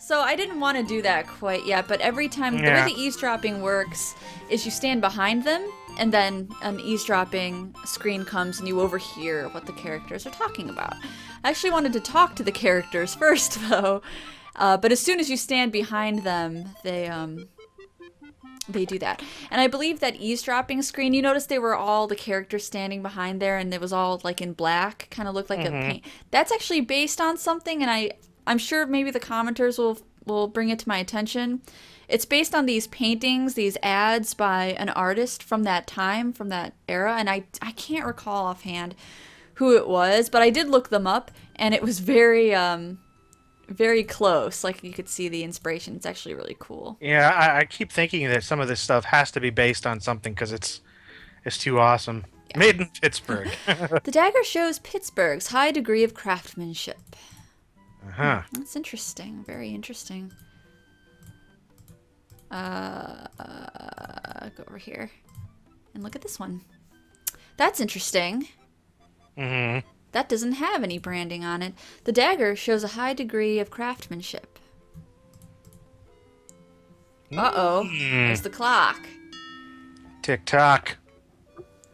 So I didn't want to do that quite yet, but every time, the way the eavesdropping works is you stand behind them, and then an eavesdropping screen comes and you overhear what the characters are talking about. I actually wanted to talk to the characters first, though, but as soon as you stand behind them, they do that. And I believe that eavesdropping screen, you notice they were all the characters standing behind there, and it was all like in black, kind of looked like a paint. That's actually based on something, and I'm sure maybe the commenters will bring it to my attention. It's based on these paintings, these ads by an artist from that time, from that era, and I can't recall offhand who it was, but I did look them up, and it was very very close. Like, you could see the inspiration. It's actually really cool. Yeah, I keep thinking that some of this stuff has to be based on something because it's too awesome. Yeah. Made in Pittsburgh. The dagger shows Pittsburgh's high degree of craftsmanship. Uh-huh. That's interesting. Very interesting. Go over here and look at this one. That's interesting. Mm-hmm. That doesn't have any branding on it. The dagger shows a high degree of craftsmanship. Uh-oh. There's the clock. Tick-tock.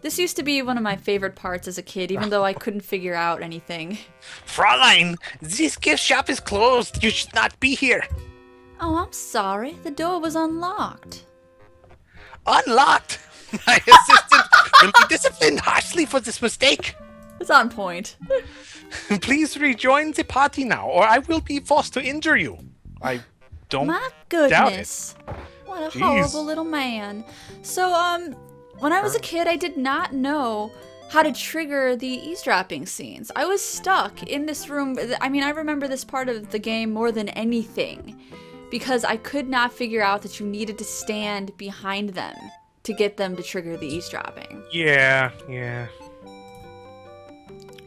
This used to be one of my favorite parts as a kid, even though I couldn't figure out anything. Fraulein, this gift shop is closed. You should not be here. Oh, I'm sorry. The door was unlocked. Unlocked? My assistant will be disciplined harshly for this mistake. It's on point. Please rejoin the party now, or I will be forced to injure you. I don't My doubt goodness. it. What a Jeez. horrible little man. So, when I was a kid, I did not know how to trigger the eavesdropping scenes. I was stuck in this room. I mean, I remember this part of the game more than anything, because I could not figure out that you needed to stand behind them to get them to trigger the eavesdropping. Yeah.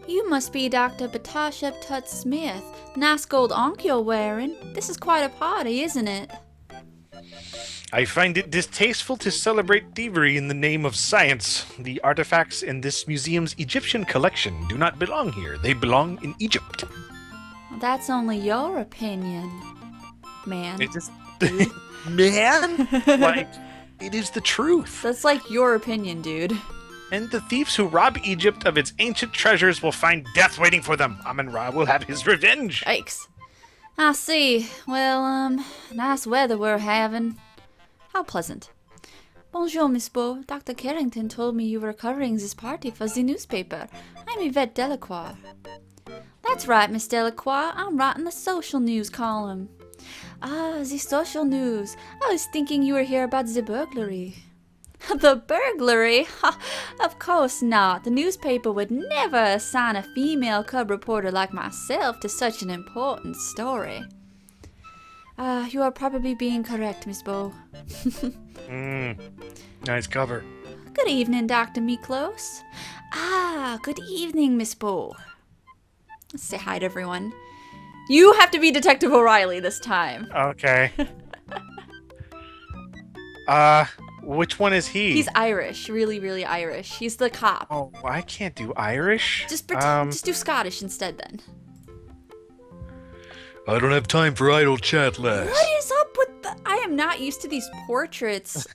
You must be Dr. Batashep Tut Smith. Nice gold ankh you're wearing. This is quite a party, isn't it? I find it distasteful to celebrate thievery in the name of science. The artifacts in this museum's Egyptian collection do not belong here. They belong in Egypt. Well, that's only your opinion, man. It is... Man? Like, it is the truth. That's like your opinion, dude. And the thieves who rob Egypt of its ancient treasures will find death waiting for them. Amun-Ra will have his revenge. Yikes. I see. Well, nice weather we're having. How pleasant. Bonjour, Miss Beau. Dr. Carrington told me you were covering this party for the newspaper. I'm Yvette Delacroix. That's right, Miss Delacroix. I'm writing the social news column. Ah, the social news. I was thinking you were here about the burglary. The burglary? Ha, of course not. The newspaper would never assign a female cub reporter like myself to such an important story. You are probably being correct, Miss Beau. Nice cover. Good evening, Dr. Miklos. Good evening, Miss Beau. Let's say hi to everyone. You have to be Detective O'Reilly this time. Okay. Which one is he? He's Irish, really, really Irish. He's the cop. Oh, I can't do Irish. Just pretend, just do Scottish instead, then. I don't have time for idle chat, lass. What is up with the... I am not used to these portraits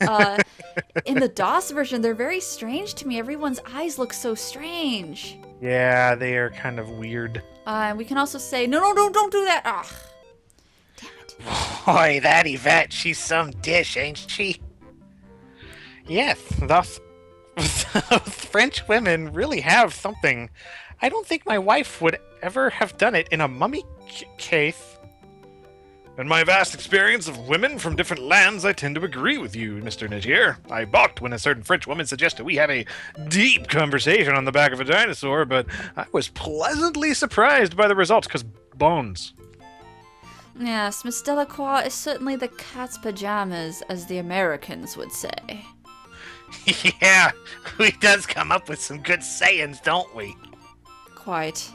in the DOS version. They're very strange to me. Everyone's eyes look so strange. Yeah, they are kind of weird. We can also say, no, don't do that. Ugh. Damn it. Boy, that Yvette, she's some dish, ain't she? Yes, thus French women really have something. I don't think my wife would ever have done it in a mummy case. In my vast experience of women from different lands, I tend to agree with you, Mr. Netier. I balked when a certain French woman suggested we have a deep conversation on the back of a dinosaur, but I was pleasantly surprised by the results, because bones. Yes, Miss Delacroix is certainly the cat's pajamas, as the Americans would say. Yeah, we does come up with some good sayings, don't we? Quite.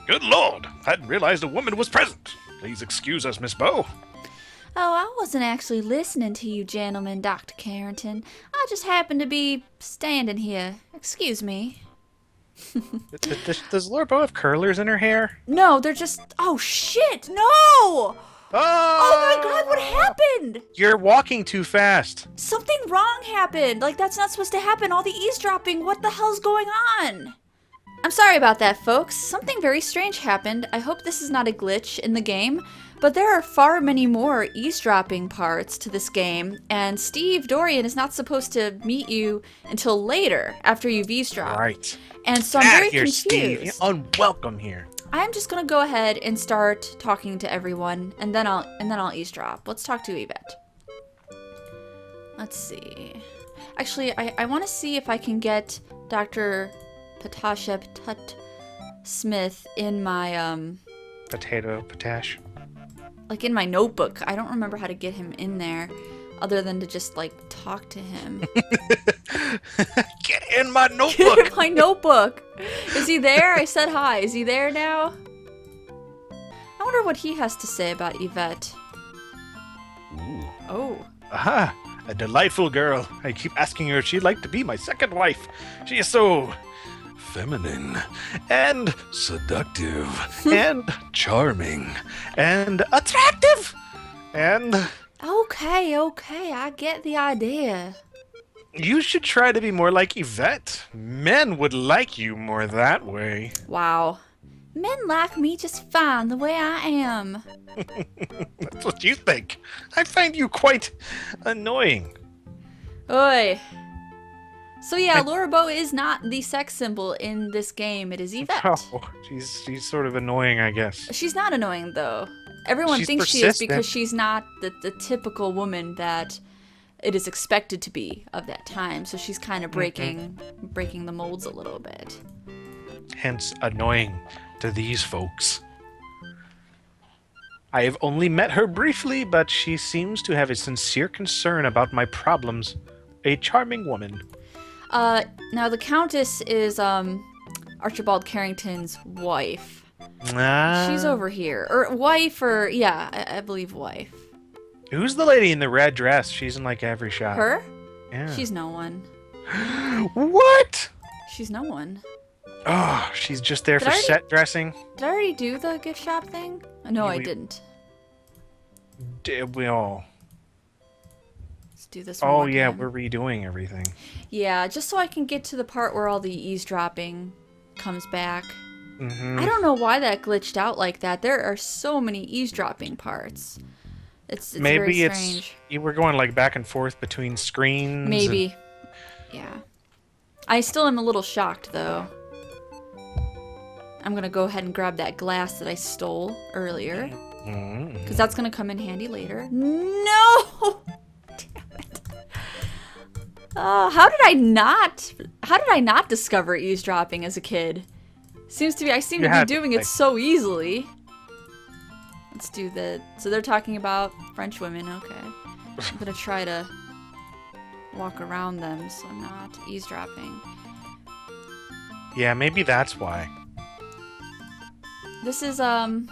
Good lord, I hadn't realized a woman was present. Please excuse us, Miss Beau. Oh, I wasn't actually listening to you gentlemen, Dr. Carrington. I just happened to be standing here. Excuse me. Does Laura Beau have curlers in her hair? No, they're just... Oh, shit! No! Oh my god, what happened? You're walking too fast. Something wrong happened. Like, that's not supposed to happen. All the eavesdropping. What the hell's going on? I'm sorry about that, folks. Something very strange happened. I hope this is not a glitch in the game, but there are far many more eavesdropping parts to this game, and Steve Dorian is not supposed to meet you until later, after you've eavesdropped. Right. And so I'm very Here, confused. Steve. You're unwelcome here. I'm just gonna go ahead and start talking to everyone, and then I'll eavesdrop. Let's talk to Yvette. Let's see. Actually, I want to see if I can get Dr. Patashep Tut Smith in my Potash. like in my notebook. I don't remember how to get him in there, other than to just like talk to him. Get in my Get notebook. in my notebook. Is he there? I said hi. Is he there now? I wonder what he has to say about Yvette. Ooh. Oh. Aha, a delightful girl. I keep asking her if she'd like to be my second wife. She is so feminine and Seductive. and Charming. and attractive and Okay, I get the idea. you should try to be more like Yvette. Men would like you more that way. Wow. Men like me just fine the way I am. That's what you think. I find you quite annoying. Oi. So yeah, Laura Bow is not the sex symbol in this game. It is Yvette. Oh, she's sort of annoying, I guess. She's not annoying though. Everyone She's thinks she is persistent. because she's not the typical woman that it is expected to be of that time. So she's kind of breaking the molds a little bit. Hence annoying to these folks. I have only met her briefly, but she seems to have a sincere concern about my problems. A charming woman. Now the Countess is Archibald Carrington's wife. She's over here. Or wife, or yeah, I believe wife. Who's the lady in the red dress? She's in like every shot. Her? Yeah. She's no one. What? She's no one. Oh, she's just there Did for I already- set dressing. Did I already do the gift shop thing? No, I We- didn't. Did we all? Let's do this one Oh more yeah, time. we're redoing everything. Yeah, just so I can get to the part where all the eavesdropping comes back. Mm-hmm. I don't know why that glitched out like that. There are so many eavesdropping parts. It's Maybe very it's strange. you were going like back and forth between screens. Maybe. Yeah. I still am a little shocked though. I'm gonna go ahead and grab that glass that I stole earlier. Mm-hmm. Because that's gonna come in handy later. No! Damn it. How did I not discover eavesdropping as a kid? I seem to You be had to, doing it so easily. Let's do the... So they're talking about French women, okay. I'm gonna try to walk around them so I'm not eavesdropping. Yeah, maybe that's why. This is, the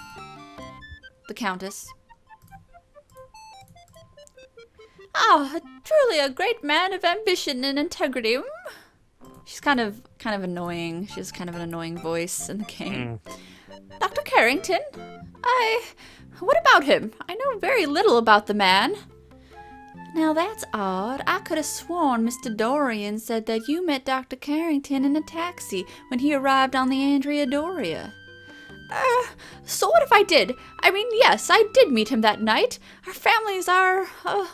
Countess. Ah, truly a great man of ambition and integrity. She's kind of annoying. She has kind of an annoying voice in the game. Dr. Carrington? What about him? I know very little about the man. Now that's odd. I could have sworn Mr. Dorian said that you met Dr. Carrington in a taxi when he arrived on the Andrea Doria. So what if I did? I mean, yes, I did meet him that night. Our families are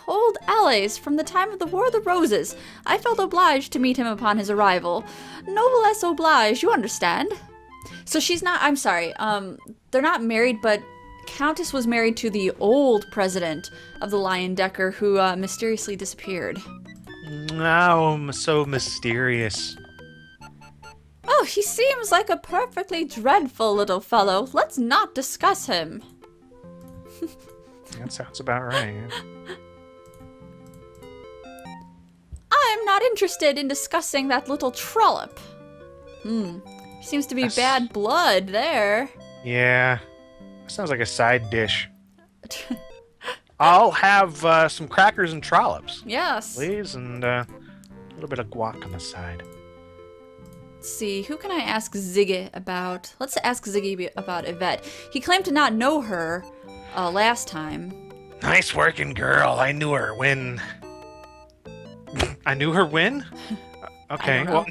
old allies from the time of the War of the Roses. I felt obliged to meet him upon his arrival. Noblesse oblige, you understand? So she's not, I'm sorry, they're not married, but Countess was married to the old president of the Lion Decker who mysteriously disappeared. Oh, so mysterious. Oh, he seems like a perfectly dreadful little fellow. Let's not discuss him. That sounds about right. I'm not interested in discussing that little trollop. Seems to be That's- bad blood there. Yeah. Sounds like a side dish. I'll have some crackers and trollops, Yes. please, and a little bit of guac on the side. Let's see, who can I ask Ziggy about? Let's ask Ziggy about Yvette. He claimed to not know her. last time. Nice working girl. I knew her when. I knew her when? Okay. don't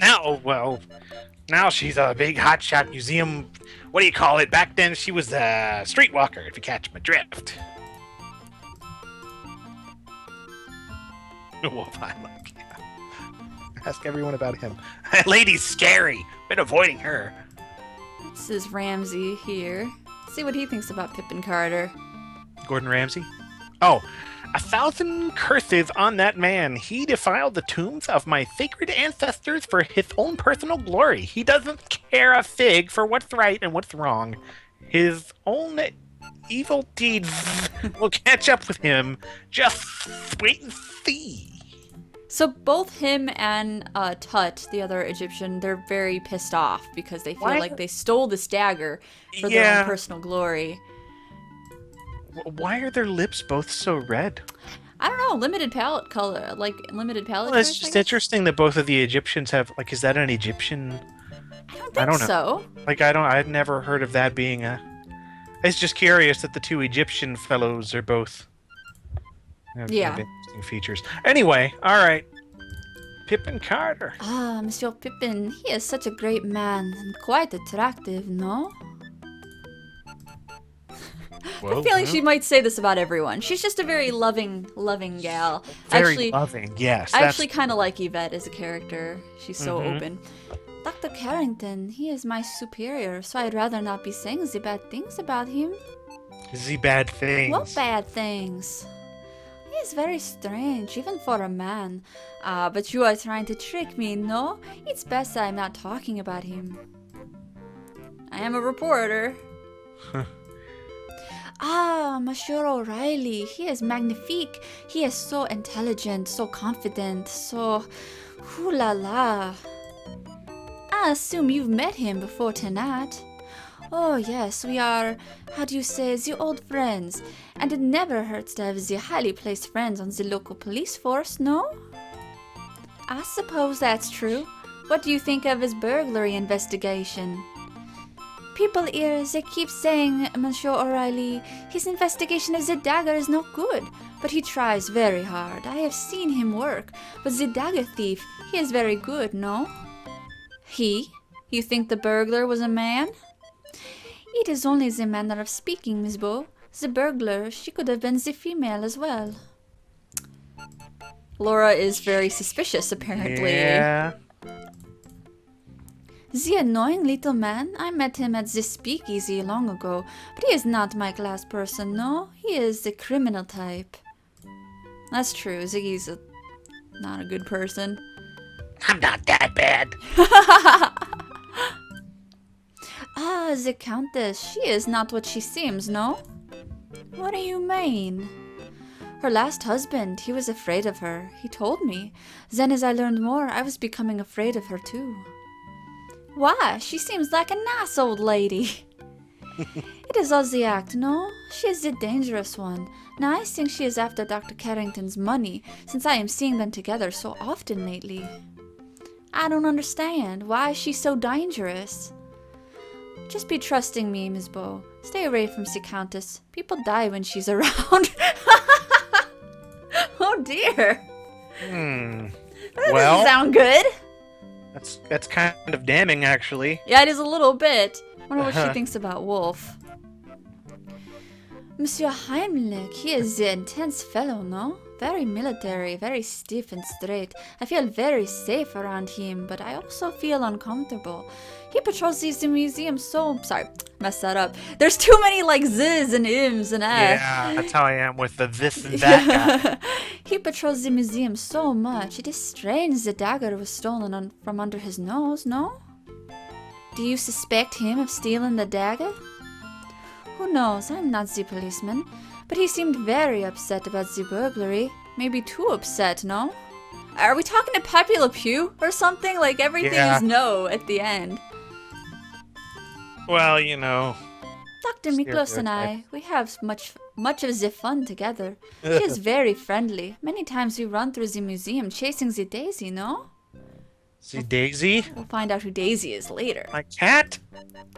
Now she's a big hotshot museum. What do you call it? Back then she was a streetwalker, if you catch my drift. Wolf I like. Ask everyone about him. That lady's scary. Been avoiding her. This is Ramsey here. See what he thinks about Pippin Carter. Gordon Ramsay? Oh, 1,000 curses on that man. He defiled the tombs of my sacred ancestors for his own personal glory. He doesn't care a fig for what's right and what's wrong. His own evil deeds will catch up with him. Just wait and see. So both him and Tut, the other Egyptian, they're very pissed off because they feel like they stole this dagger for their own personal glory. Why are their lips both so red? I don't know, limited palette color, limited palette. Well, it's just interesting that both of the Egyptians have, is that an Egyptian? I don't think so. I'd never heard of that being a... It's just curious that the two Egyptian fellows are both... have interesting features. Anyway, alright. Pippin Carter. Ah, Monsieur Pippin, he is such a great man and quite attractive, no? Well, I'm feeling she might say this about everyone. She's just a very loving gal. Very loving, yes. I actually kind of like Yvette as a character. She's so open. Dr. Carrington, he is my superior, so I'd rather not be saying the bad things about him. The bad things? What bad things? He is very strange, even for a man. But you are trying to trick me, no? It's best I'm not talking about him. I am a reporter. Monsieur O'Reilly, he is magnifique. He is so intelligent, so confident, so... Ooh la la. I assume you've met him before tonight. Oh yes, we are, how do you say, the old friends. And it never hurts to have the highly placed friends on the local police force, no? I suppose that's true. What do you think of his burglary investigation? People here, they keep saying, Monsieur O'Reilly, his investigation of the dagger is no good, but he tries very hard. I have seen him work, but the dagger thief, he is very good, no? He? You think the burglar was a man? It is only the manner of speaking, Miss Beau. The burglar, she could have been the female as well. Laura is very suspicious, apparently. Yeah. The annoying little man, I met him at the speakeasy long ago, but he is not my class person, no. He is the criminal type. That's true, Ziggy's not a good person. I'm not that bad. The Countess, she is not what she seems, no? What do you mean? Her last husband, he was afraid of her. He told me. Then as I learned more, I was becoming afraid of her too. Why? She seems like a nice old lady. It is all the act, no? She is the dangerous one. Now I think she is after Dr. Carrington's money, since I am seeing them together so often lately. I don't understand. Why is she so dangerous? Just be trusting me, Miss Beau. Stay away from the Countess. People die when she's around. Oh dear. That doesn't sound good. That's kind of damning, actually. Yeah, it is a little bit. I wonder what she thinks about Wolf. Monsieur Heimlich, he is the intense fellow, no? Very military, very stiff and straight. I feel very safe around him, but I also feel uncomfortable. He patrols the museum so... Sorry, messed that up. There's too many like z's and ims and s. Yeah, that's how I am with the this and that guy. He patrols the museum so much. It is strange the dagger was stolen from under his nose, no? Do you suspect him of stealing the dagger? Who knows? I'm not the policeman. But he seemed very upset about the burglary. Maybe too upset, no? Are we talking to Pepe Le Pew or something? Like everything is no at the end. Well, you know. Dr. Miklos and I, we have much of the fun together. She is very friendly. Many times we run through the museum chasing the daisy, no? See Daisy? We'll find out who Daisy is later. My cat?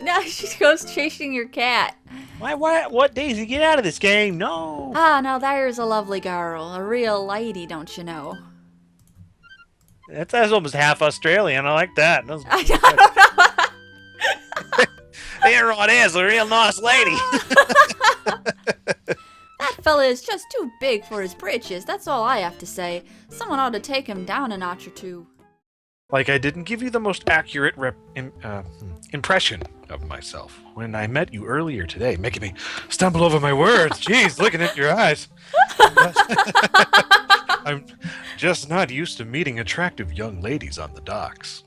No, she goes chasing your cat. What Daisy? Get out of this game. No. Ah, now there's a lovely girl. A real lady, don't you know? That's almost half Australian. I like that. I don't know. There it is, a real nice lady. That fella is just too big for his britches. That's all I have to say. Someone ought to take him down a notch or two. Like I didn't give you the most accurate impression of myself when I met you earlier today, making me stumble over my words. Jeez, looking at your eyes. I'm just not used to meeting attractive young ladies on the docks.